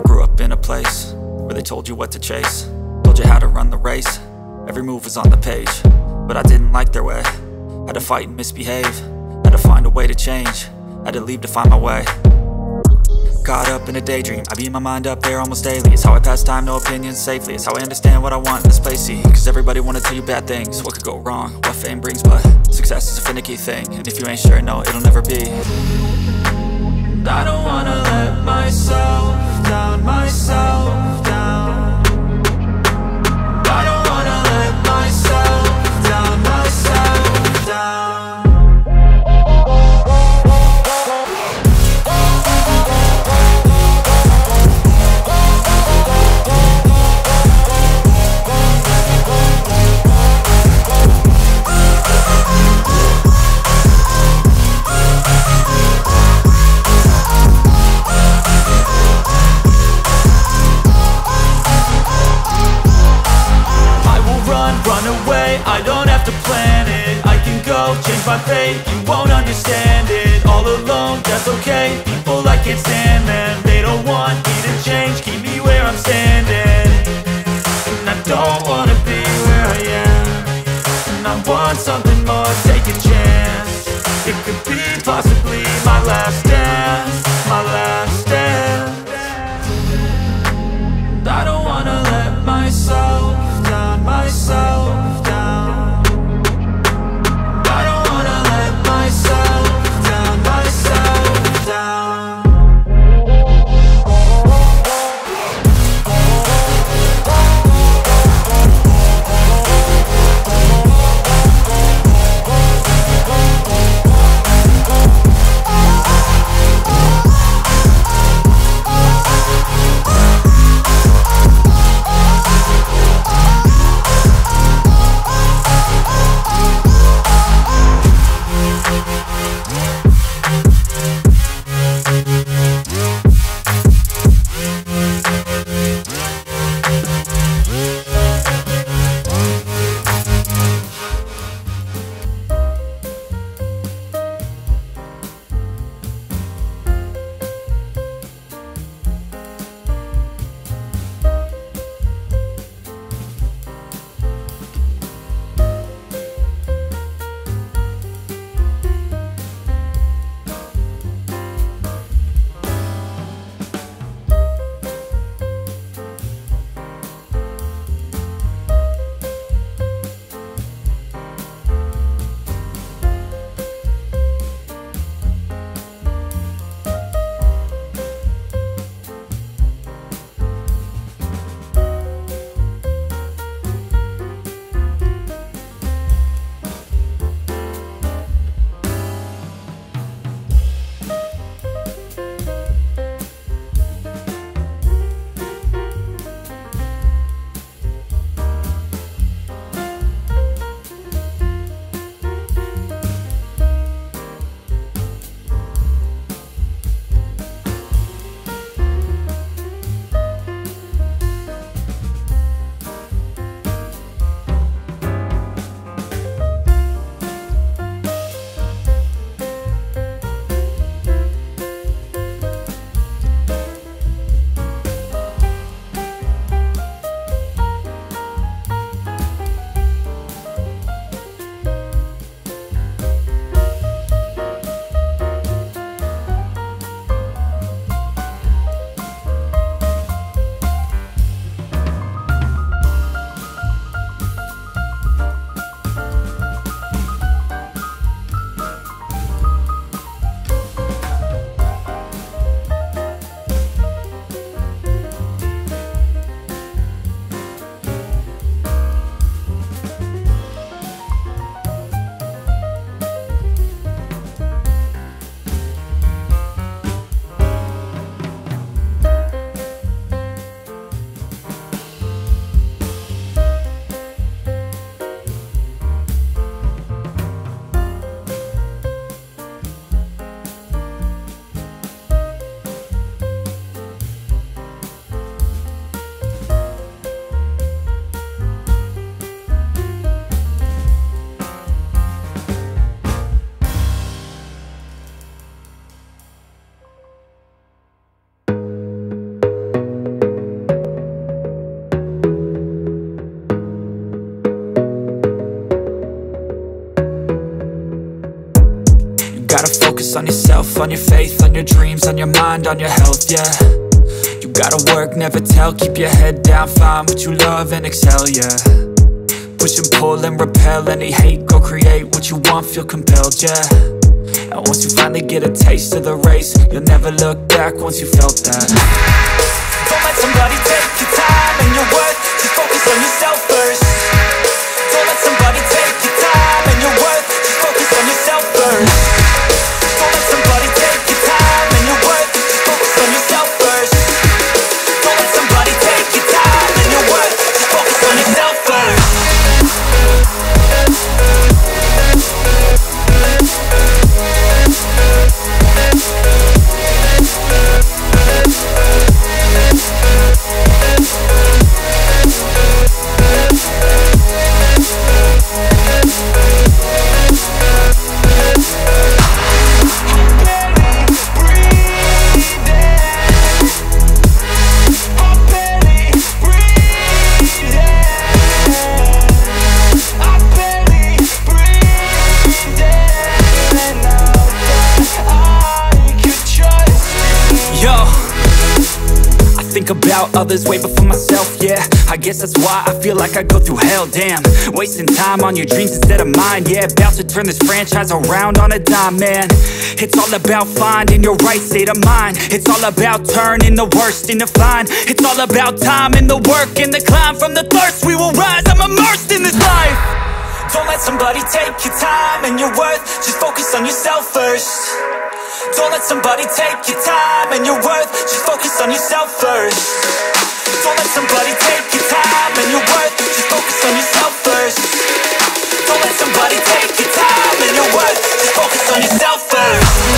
grew up in a place where they told you what to chase, told you how to run the race. Every move was on the page, but I didn't like their way. Had to fight and misbehave, had to find a way to change, had to leave to find my way. Caught up in a daydream, I beat my mind up there almost daily. It's how I pass time, no opinions safely. It's how I understand what I want in this place, see. Cause everybody wanna tell you bad things, what could go wrong, what fame brings. But success is a finicky thing, and if you ain't sure, no, it'll never be. I don't wanna let myself down, myself down. I don't wanna let myself down, myself down. Run away, I don't have to plan it. I can go, change my fate, you won't understand it. All alone, that's okay. People I can't stand them, they don't want me to change. Keep me where I'm standing, and I don't wanna be where I am. And I want something more, take a chance. It could be possibly my last dance, my last dance. And I don't wanna let myself down, myself down. I don't wanna let myself down, myself down. gotta focus on yourself, on your faith, on your dreams, on your mind, on your health, yeah. You gotta work, never tell, keep your head down, find what you love and excel, yeah. Push and pull and repel any hate, go create what you want, feel compelled, yeah. And once you finally get a taste of the race, you'll never look back once you felt that. Don't let somebody take your time and your worth, just focus on yourself first. Don't let somebody take your time and your worth, just focus on yourself first. Don't let somebody take your time and your worth, just focus on yourself first. Don't let somebody take your time and your worth, just focus on yourself first. About others way before myself, yeah. I guess that's why I feel like I go through hell, damn. Wasting time on your dreams instead of mine, yeah. About to turn this franchise around on a dime, man. It's all about finding your right state of mind. It's all about turning the worst into fine. It's all about time and the work and the climb. From the thirst we will rise, I'm immersed in this life. Don't let somebody take your time and your worth, just focus on yourself first. Don't let somebody take your time and your worth, just focus on yourself first. Don't let somebody take your time and your worth, just focus on yourself first. Don't let somebody take your time and your worth, just focus on yourself first.